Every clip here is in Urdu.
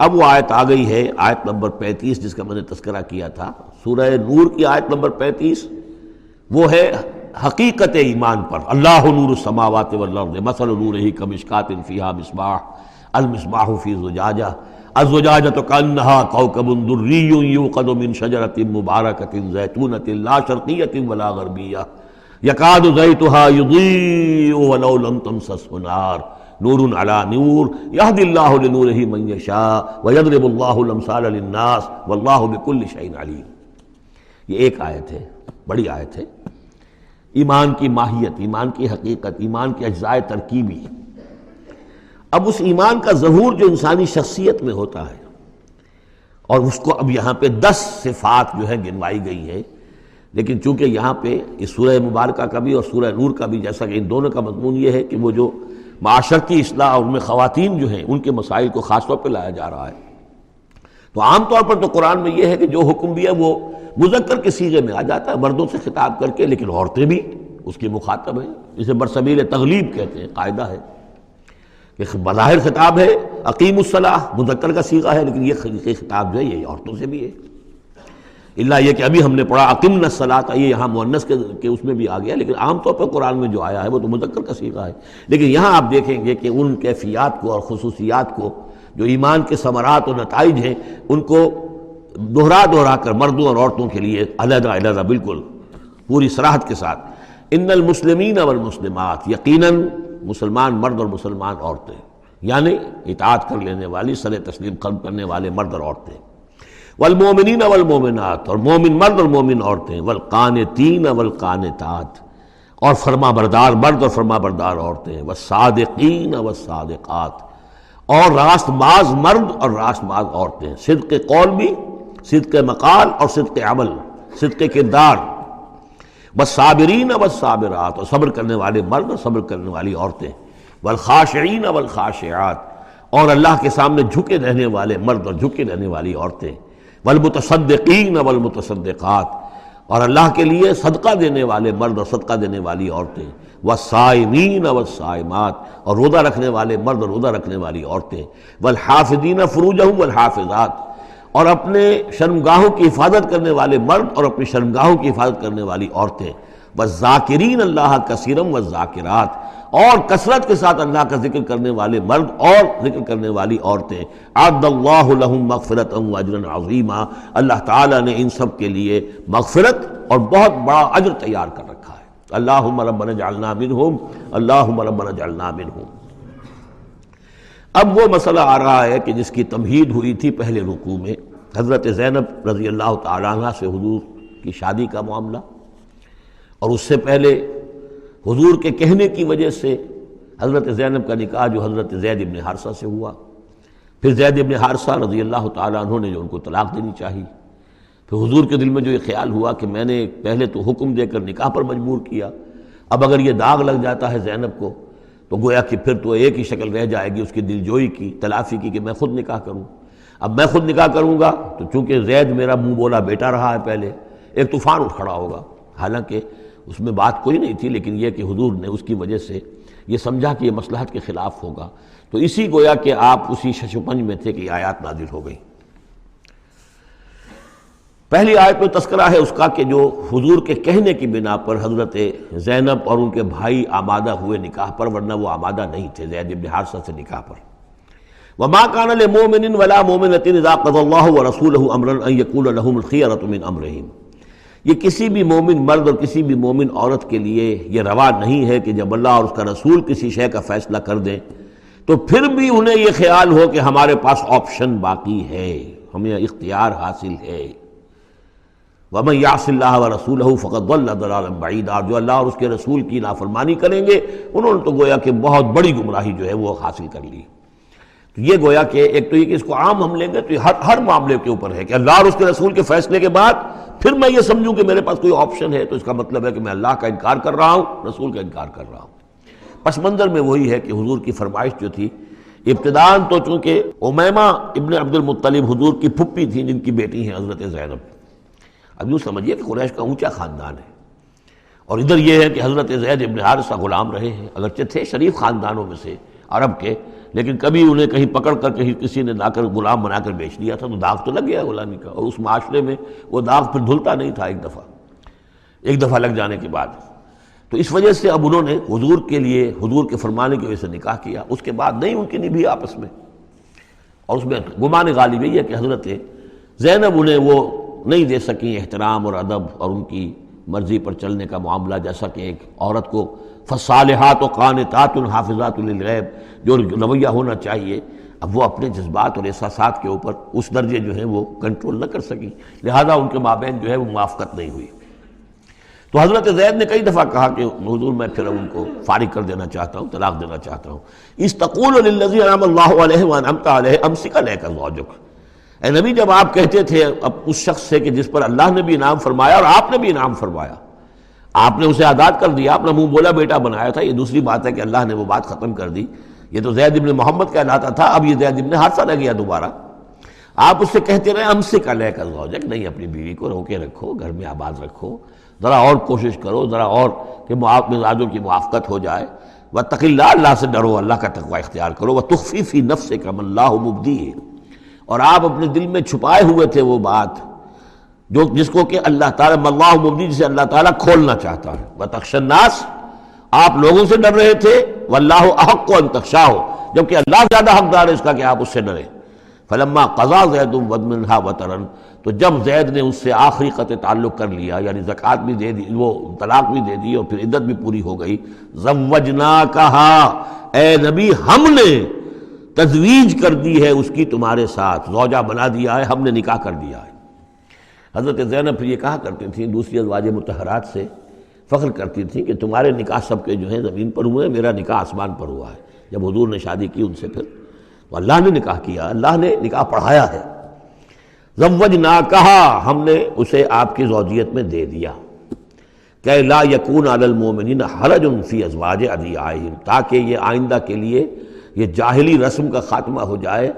اب وہ آیت آ گئی ہے، آیت نمبر 35 جس کا میں نے تذکرہ کیا تھا، سورہ نور کی آیت نمبر 35، وہ ہے حقیقت ایمان پر۔ اللہ نور السماوات والارض مثل نورہ کمشکاۃ فیہا مصباح المصباح فی زجاجہ الزجاجۃ کأنہا کوکب دری یوقد من شجرۃ مبارکۃ زیتونۃ لا شرقیۃ ولا غربیہ یکاد زیتھا یضیء ولو لم تمسسہ نار نور علی نور یہدی اللہ لنورہ من یشاء ویضرب اللہ الامثال للناس واللہ بکل شیء علیم۔ یہ ایک آیت ہے، بڑی آیت ہے، ایمان کی ماہیت، ایمان کی حقیقت، ایمان کے اجزاء ترکیبی۔ اب اس ایمان کا ظہور جو انسانی شخصیت میں ہوتا ہے، اور اس کو اب یہاں پہ 10 صفات جو ہے گنوائی گئی ہیں، لیکن چونکہ یہاں پہ اس سورہ مبارکہ کا بھی اور سورہ نور کا بھی، جیسا کہ ان دونوں کا مضمون یہ ہے کہ وہ جو معاشرتی اصلاح اور ان میں خواتین جو ہیں ان کے مسائل کو خاص طور پہ لایا جا رہا ہے، تو عام طور پر تو قرآن میں یہ ہے کہ جو حکم بھی ہے وہ مذکر کے صیغے میں آ جاتا ہے، مردوں سے خطاب کر کے، لیکن عورتیں بھی اس کی مخاطب ہیں، اسے برسبیل تغلیب کہتے ہیں، قاعدہ ہے کہ بظاہر خطاب ہے اقیم الصلاۃ، مذکر کا صیغہ ہے، لیکن یہ خطاب جو ہے یہ عورتوں سے بھی ہے، الا یہ کہ ابھی ہم نے پڑھا اقمنا الصلاۃ، یہ یہاں مؤنث کے اس میں بھی آ گیا، لیکن عام طور پر قرآن میں جو آیا ہے وہ تو مذکر کا صیغہ ہے۔ لیکن یہاں آپ دیکھیں گے کہ ان کیفیات کو اور خصوصیات کو، جو ایمان کے ثمرات اور نتائج ہیں، ان کو دہرا کر مردوں اور عورتوں کے لیے علیحدہ علیحدہ بالکل پوری صراحت کے ساتھ، ان المسلمین والمسلمات، یقیناً مسلمان مرد اور مسلمان عورتیں، یعنی اطاعت کر لینے والی، سر تسلیم قلب کرنے والے مرد اور عورتیں، والمومنین والمومنات، اور مومن مرد اور مومن عورتیں، والقانتین والقانتات، اور فرما بردار مرد اور فرما بردار عورتیں، والصادقین والصادقات، اور راست باز مرد اور راست باز عورتیں، صدق قول بھی، صدق مقال اور صدق عمل، صدق کردار، والصابرین والصابرات، اور صبر کرنے والے مرد اور صبر کرنے والی عورتیں، والخاشعین والخاشعات، اور اللہ کے سامنے جھکے رہنے والے مرد اور جھکے رہنے والی عورتیں، والمتصدقین والمتصدقات، اور اللہ کے لیے صدقہ دینے والے مرد اور صدقہ دینے والی عورتیں، والصائمین والصائمات، اور روزہ رکھنے والے مرد اور روزہ رکھنے والی عورتیں، والحافظین فروجہم والحافظات، اور اپنے شرمگاہوں کی حفاظت کرنے والے مرد اور اپنی شرمگاہوں کی حفاظت کرنے والی عورتیں، والذاکرین اللہ کثیرا والذاکرات، اور کثرت کے ساتھ اللہ کا ذکر کرنے والے مرد اور ذکر کرنے والی عورتیں، اعد اللہ لہم مغفرۃ واجرا عظیما، اللہ تعالیٰ نے ان سب کے لیے مغفرت اور بہت بڑا اجر تیار کر رکھا ہے۔ اللہم ربنا اجعلنا منہم، اللہم ربنا اجعلنا منہم۔ اب وہ مسئلہ آ رہا ہے کہ جس کی تمہید ہوئی تھی پہلے رکوع میں، حضرت زینب رضی اللہ تعالیٰ عنہ سے حضور کی شادی کا معاملہ، اور اس سے پہلے حضور کے کہنے کی وجہ سے حضرت زینب کا نکاح جو حضرت زید بن حارثہ سے ہوا، پھر زید بن حارثہ رضی اللہ تعالیٰ عنہ نے جو ان کو طلاق دینی چاہی، پھر حضور کے دل میں جو یہ خیال ہوا کہ میں نے پہلے تو حکم دے کر نکاح پر مجبور کیا، اب اگر یہ داغ لگ جاتا ہے زینب کو تو گویا کہ پھر تو ایک ہی شکل رہ جائے گی اس کی دلجوئی کی، تلافی کی، کہ میں خود نکاح کروں۔ اب میں خود نکاح کروں گا تو چونکہ زید میرا منہ بولا بیٹا رہا ہے پہلے، ایک طوفان اٹھ کھڑا ہوگا، حالانکہ اس میں بات کوئی نہیں تھی، لیکن یہ کہ حضور نے اس کی وجہ سے یہ سمجھا کہ یہ مصلحت کے خلاف ہوگا، تو اسی گویا کہ آپ اسی شش و پنج میں تھے کہ یہ آیات نازل ہو گئی۔ پہلی آیت میں تذکرہ ہے اس کا کہ جو حضور کے کہنے کی بنا پر حضرت زینب اور ان کے بھائی آمادہ ہوئے نکاح پر، ورنہ وہ آمادہ نہیں تھے زید بن حارثہ سے نکاح پر۔ وَمَا كَانَ لِمُؤْمِنٍ وَلَا مُؤْمِنَةٍ إِذَا قَضَى اللَّهُ وَرَسُولُهُ أَمْرًا أَن يَكُونَ لَهُمُ الْخِيَرَةُ مِنْ أَمْرِهِمْ، یہ کسی بھی مومن مرد اور کسی بھی مومن عورت کے لیے یہ روا نہیں ہے کہ جب اللہ اور اس کا رسول کسی شے کا فیصلہ کر دیں تو پھر بھی انہیں یہ خیال ہو کہ ہمارے پاس آپشن باقی ہے، ہمیں اختیار حاصل ہے۔ وَمَن يَعْصِ اللَّهَ وَرَسُولَهُ فَقَدْ ضَلَّ ضَلَالًا بَعِيدًا، جو اللہ اور اس کے رسول کی نافرمانی کریں گے انہوں نے تو گویا کہ بہت بڑی گمراہی جو ہے وہ حاصل کر لی۔ تو یہ گویا کہ ایک تو یہ کہ اس کو عام ہم لیں گے تو یہ ہر معاملے کے اوپر ہے کہ اللہ اور اس کے رسول کے فیصلے کے بعد پھر میں یہ سمجھوں کہ میرے پاس کوئی آپشن ہے، تو اس کا مطلب ہے کہ میں اللہ کا انکار کر رہا ہوں، رسول کا انکار کر رہا ہوں۔ پس منظر میں وہی ہے کہ حضور کی فرمائش جو تھی ابتداءً تو چونکہ امیمہ ابن عبد المطلب حضور کی پھپھی تھیں جن کی بیٹی ہیں حضرت زینب، اب یوں سمجھیے کہ قریش کا اونچا خاندان ہے، اور ادھر یہ ہے کہ حضرت زید ابن حارثہ غلام رہے ہیں، اگرچہ تھے شریف خاندانوں میں سے عرب کے، لیکن کبھی انہیں کہیں پکڑ کر کہیں کسی نے لا کر غلام بنا کر بیچ دیا تھا تو داغ تو لگ گیا غلامی کا، اور اس معاشرے میں وہ داغ پھر دھلتا نہیں تھا ایک دفعہ لگ جانے کے بعد۔ تو اس وجہ سے اب انہوں نے حضور کے لیے، حضور کے فرمانے کی وجہ سے نکاح کیا، اس کے بعد نہیں ان کی نبھی آپس میں، اور اس میں گمان غالب یہ ہے کہ حضرت زینب انہیں وہ نہیں دے سکیں احترام اور ادب اور ان کی مرضی پر چلنے کا معاملہ، جیسا کہ ایک عورت کو فصالحات و قانتات حافظات للغیب جو رویہ ہونا چاہیے، اب وہ اپنے جذبات اور احساسات کے اوپر اس درجے جو ہیں وہ کنٹرول نہ کر سکی، لہذا ان کے مابین جو ہے وہ موافقت نہیں ہوئی۔ تو حضرت زید نے کئی دفعہ کہا کہ حضور میں پھر ان کو فارغ کر دینا چاہتا ہوں، طلاق دینا چاہتا ہوں۔ استقول للذی انعم اللہ علیہ وانعمت علیہ امسک علیک زوجک، اے نبی جب آپ کہتے تھے اب اس شخص سے کہ جس پر اللہ نے بھی انعام فرمایا اور آپ نے بھی انعام فرمایا، آپ نے اسے آزاد کر دیا، اپنا منہ بولا بیٹا بنایا تھا، یہ دوسری بات ہے کہ اللہ نے وہ بات ختم کر دی، یہ تو زید ابن محمد کہلاتا تھا، اب یہ زید ابن حارثہ رہ گیا دوبارہ۔ آپ اس سے کہتے رہے امسک علیک زوجک، نہیں اپنی بیوی کو روکے رکھو، گھر میں آباد رکھو، ذرا اور کوشش کرو، ذرا اور کہ مزاجوں کی موافقت ہو جائے، واتق اللہ، اللہ سے ڈرو، اللہ کا تقوی اختیار کرو، وتخفی فی نفسک ما اللہ مبدیہ، اور آپ اپنے دل میں چھپائے ہوئے تھے وہ بات جس کو کہ اللہ تعالیٰ اللہ مبدی، جسے اللہ تعالیٰ کھولنا چاہتا ہے، وتخشى الناس، آپ لوگوں سے ڈر رہے تھے، واللہ احق ان تخشاہ، جبکہ اللہ زیادہ حقدار ہے اس کا کہ آپ اس سے ڈریں۔ فلما قضا زید منہا وطرا، تو جب زید نے اس سے آخری قطع تعلق کر لیا، یعنی زکوٰۃ بھی دے دی، وہ طلاق بھی دے دی اور پھر عدت بھی پوری ہو گئی، زوجناکہا، اے نبی ہم نے تزویج کر دی ہے اس کی تمہارے ساتھ، زوجہ بنا دیا ہے، ہم نے نکاح کر دیا ہے۔ حضرت زینب پھر یہ کہا کرتی تھیں، دوسری ازواج مطہرات سے فخر کرتی تھیں کہ تمہارے نکاح سب کے جو ہیں زمین پر ہوئے ہیں، میرا نکاح آسمان پر ہوا ہے۔ جب حضور نے شادی کی ان سے پھر تو اللہ نے نکاح کیا، اللہ نے نکاح پڑھایا ہے۔ زوجناکہا، ہم نے اسے آپ کی زوجیت میں دے دیا، کہ لا یکون علی المؤمنین حرج فی ازواج ادعیائہم، تاکہ یہ آئندہ کے لیے یہ جاہلی رسم کا خاتمہ ہو جائے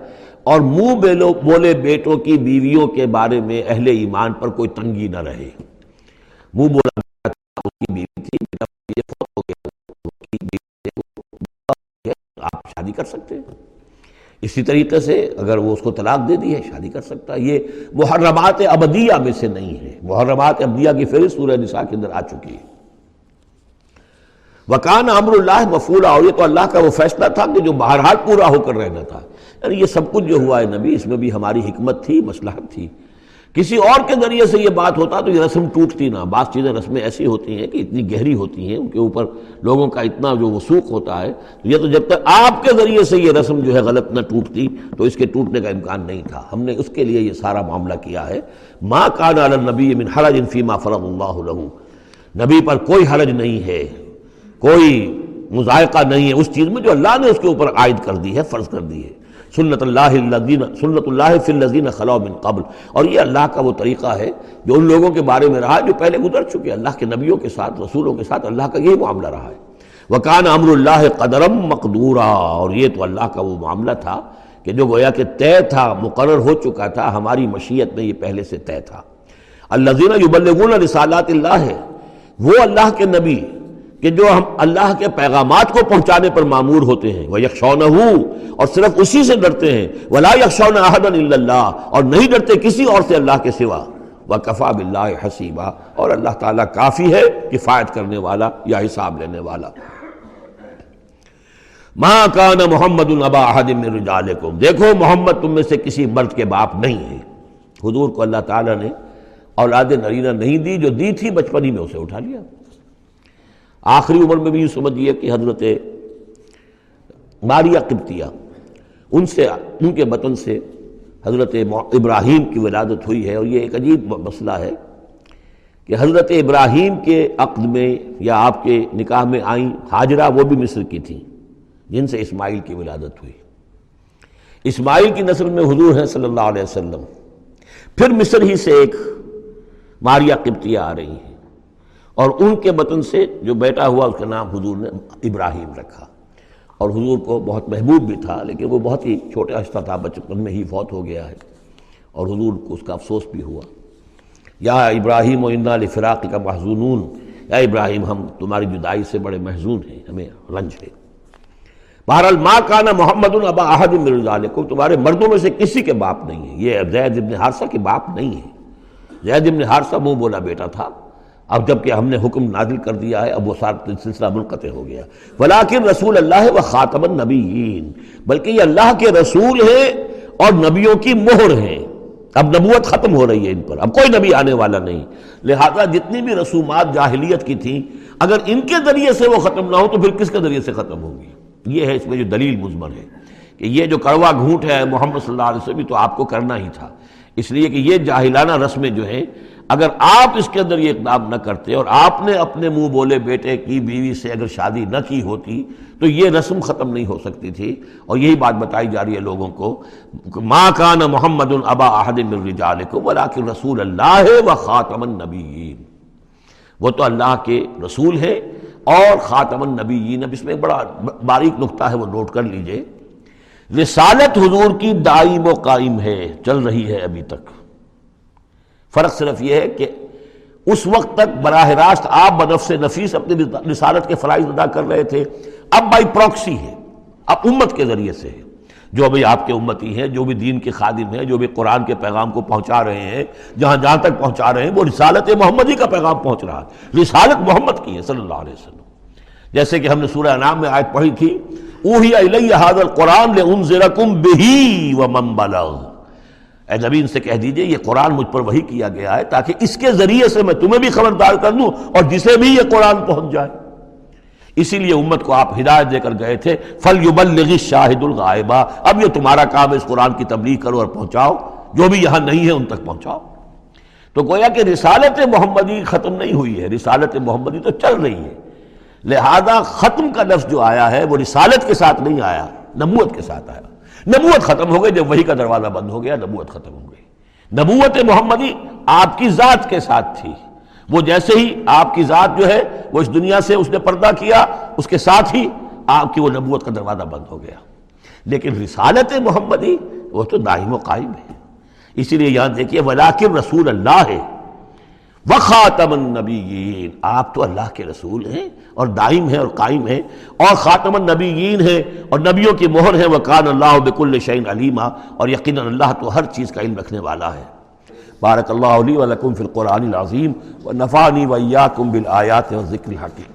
اور منہ بولے بیٹوں کی بیویوں کے بارے میں اہل ایمان پر کوئی تنگی نہ رہے۔ منہ بولا بیٹا تھا، اس کی بیوی تھی، بیٹا یہ فوت ہو گیا، اس کی بیوی ہے، آپ شادی کر سکتے ہیں۔ اسی طریقے سے اگر وہ اس کو طلاق دے دی ہے، شادی کر سکتا ہے۔ یہ محرمات ابدیہ میں سے نہیں ہے، محرمات ابدیہ کی فہرست سورہ نساء کے اندر آ چکی ہے۔ وَكَانَ أَمْرُ اللَّهِ مَفْعُولًا، اور یہ تو اللہ کا وہ فیصلہ تھا کہ جو بہرحال پورا ہو کر رہنا تھا۔ یعنی یہ سب کچھ جو ہوا ہے نبی، اس میں بھی ہماری حکمت تھی، مصلحت تھی۔ کسی اور کے ذریعے سے یہ بات ہوتا تو یہ رسم ٹوٹتی نہ۔ بعض چیزیں رسمیں ایسی ہوتی ہیں کہ اتنی گہری ہوتی ہیں، ان کے اوپر لوگوں کا اتنا جو وثوق ہوتا ہے، یہ تو جب تک آپ کے ذریعے سے یہ رسم جو ہے غلط نہ ٹوٹتی تو اس کے ٹوٹنے کا امکان نہیں تھا۔ ہم نے اس کے لیے یہ سارا معاملہ کیا ہے۔ ما کان علی النبی من حرج فیما فرض اللہ لہ، نبی پر کوئی حرج نہیں ہے، کوئی مضائقہ نہیں ہے اس چیز میں جو اللہ نے اس کے اوپر عائد کر دی ہے، فرض کر دی ہے۔ سنت اللہ فی الذین خلو من قبل، اور یہ اللہ کا وہ طریقہ ہے جو ان لوگوں کے بارے میں رہا جو پہلے گزر چکے۔ اللہ کے نبیوں کے ساتھ، رسولوں کے ساتھ اللہ کا یہی معاملہ رہا ہے۔ وَكَانَ أَمْرُ اللَّهِ قَدَرًا مَقْدُورًا، اور یہ تو اللہ کا وہ معاملہ تھا کہ جو گویا کہ طے تھا، مقرر ہو چکا تھا، ہماری مشیت میں یہ پہلے سے طے تھا۔ الَّذِينَ يُبَلِّغُونَ رِسَالَاتِ اللَّهِ، وہ اللہ کے نبی کہ جو ہم اللہ کے پیغامات کو پہنچانے پر مامور ہوتے ہیں، وَيَخْشَوْنَهُ، اور صرف اسی سے ڈرتے ہیں، وَلَا يَخْشَوْنَ أَحَدًا إِلَّا اللَّهَ، اور نہیں ڈرتے کسی اور سے اللہ کے سوا، وَكَفَى بِاللَّهِ حَسِيبًا، اور اللہ تعالیٰ کافی ہے کفایت کرنے والا یا حساب لینے والا۔ مَا كَانَ مُحَمَّدٌ أَبَا أَحَدٍ مِّن رِجَالِكُمْ، دیکھو محمد تم میں سے کسی مرد کے باپ نہیں ہے۔ حضور کو اللہ تعالیٰ نے اولاد نرینہ نہیں دی، جو دی تھی بچپن ہی میں اسے اٹھا لیا۔ آخری عمر میں بھی یہ سمجھیے کہ حضرت ماریہ قبطیہ، ان کے بطن سے حضرت ابراہیم کی ولادت ہوئی ہے۔ اور یہ ایک عجیب مسئلہ ہے کہ حضرت ابراہیم کے عقد میں یا آپ کے نکاح میں آئیں ہاجرہ، وہ بھی مصر کی تھیں، جن سے اسماعیل کی ولادت ہوئی۔ اسماعیل کی نسل میں حضور ہیں صلی اللہ علیہ وسلم، پھر مصر ہی سے ایک ماریہ قبطیہ آ رہی ہیں، اور ان کے بطن سے جو بیٹا ہوا اس کا نام حضور نے ابراہیم رکھا۔ اور حضور کو بہت محبوب بھی تھا، لیکن وہ بہت ہی چھوٹا ہستہ تھا، بچپن میں ہی فوت ہو گیا ہے، اور حضور کو اس کا افسوس بھی ہوا۔ یا ابراہیم انا لفراقک محزونون، یا ابراہیم ہم تمہاری جدائی سے بڑے محزون ہیں، ہمیں رنج ہے۔ بہرحال ما کان محمد ابا احد من رجالکم، تمہارے مردوں میں سے کسی کے باپ نہیں ہے، یہ زید ابن حارثہ کے باپ نہیں ہے۔ زید ابن حارثہ منہ بولا بیٹا تھا، اب جب کہ ہم نے حکم نازل کر دیا ہے اب وہ سارا سلسلہ منقطع ہو گیا۔ ولیکن رسول اللہ و خاتم النبیین، بلکہ یہ اللہ کے رسول ہیں اور نبیوں کی مہر ہیں۔ اب نبوت ختم ہو رہی ہے ان پر، اب کوئی نبی آنے والا نہیں، لہذا جتنی بھی رسومات جاہلیت کی تھیں اگر ان کے ذریعے سے وہ ختم نہ ہو تو پھر کس کے ذریعے سے ختم ہوگی؟ یہ ہے اس میں جو دلیل مضمر ہے کہ یہ جو کڑوا گھونٹ ہے محمد صلی اللہ علیہ وسلم تو آپ کو کرنا ہی تھا، اس لیے کہ یہ جاہلانہ رسمیں جو ہیں اگر آپ اس کے اندر یہ اقدام نہ کرتے اور آپ نے اپنے منہ بولے بیٹے کی بیوی سے اگر شادی نہ کی ہوتی تو یہ رسم ختم نہیں ہو سکتی تھی، اور یہی بات بتائی جا رہی ہے لوگوں کو، ما کان محمد ابا احد من رجالکم ولکن رسول اللہ و خاتم النبیین، وہ تو اللہ کے رسول ہے اور خاتم النبیین۔ اب اس میں ایک بڑا باریک نقطہ ہے، وہ نوٹ کر لیجئے، رسالت حضور کی دائم و قائم ہے، چل رہی ہے ابھی تک۔ فرق صرف یہ ہے کہ اس وقت تک براہ راست آپ بنفس نفیس اپنی رسالت کے فرائض ادا کر رہے تھے، اب بائی پروکسی ہے، اب امت کے ذریعے سے ہے، جو بھی آپ کے امتی ہیں، جو بھی دین کے خادم ہیں، جو بھی قرآن کے پیغام کو پہنچا رہے ہیں، جہاں جہاں تک پہنچا رہے ہیں وہ رسالت محمدی کا پیغام پہنچ رہا ہے، رسالت محمد کی ہے صلی اللہ علیہ وسلم۔ جیسے کہ ہم نے سورہ انعام میں آیت پڑھی تھی، اوحی الی ھذا القرآن لانذرکم بہ ومن بلغ، اے نبی ان سے کہہ دیجئے یہ قرآن مجھ پر وحی کیا گیا ہے تاکہ اس کے ذریعے سے میں تمہیں بھی خبردار کر دوں اور جسے بھی یہ قرآن پہنچ جائے۔ اسی لیے امت کو آپ ہدایت دے کر گئے تھے، فَلْيُبَلِّغِ الشَّاهِدُ الْغَائِبَ، اب یہ تمہارا کام ہے اس قرآن کی تبلیغ کرو اور پہنچاؤ، جو بھی یہاں نہیں ہے ان تک پہنچاؤ۔ تو گویا کہ رسالت محمدی ختم نہیں ہوئی ہے، رسالت محمدی تو چل رہی ہے، لہذا ختم کا لفظ جو آیا ہے وہ رسالت کے ساتھ نہیں آیا، نبوت کے ساتھ آیا۔ نبوت ختم ہو گئی جب وحی کا دروازہ بند ہو گیا، نبوت ختم ہو گئی۔ نبوت محمدی آپ کی ذات کے ساتھ تھی، وہ جیسے ہی آپ کی ذات جو ہے وہ اس دنیا سے اس نے پردہ کیا، اس کے ساتھ ہی آپ کی وہ نبوت کا دروازہ بند ہو گیا۔ لیکن رسالت محمدی وہ تو دائم و قائم ہے، اسی لیے یہاں دیکھیے ولیکن رسول اللہ ہے وخاتم النبیین، آپ تو اللہ کے رسول ہیں اور دائم ہیں اور قائم ہیں، اور خاتم النبیین ہیں اور نبیوں کی مہر ہیں، وکان اللہ بکل شیء علیما، اور یقیناً اللہ تو ہر چیز کا علم رکھنے والا ہے۔ بارک اللہ لی ولکم فی القرآن العظیم ونفعنی وإیاکم بالآیات والذکر الحکیم۔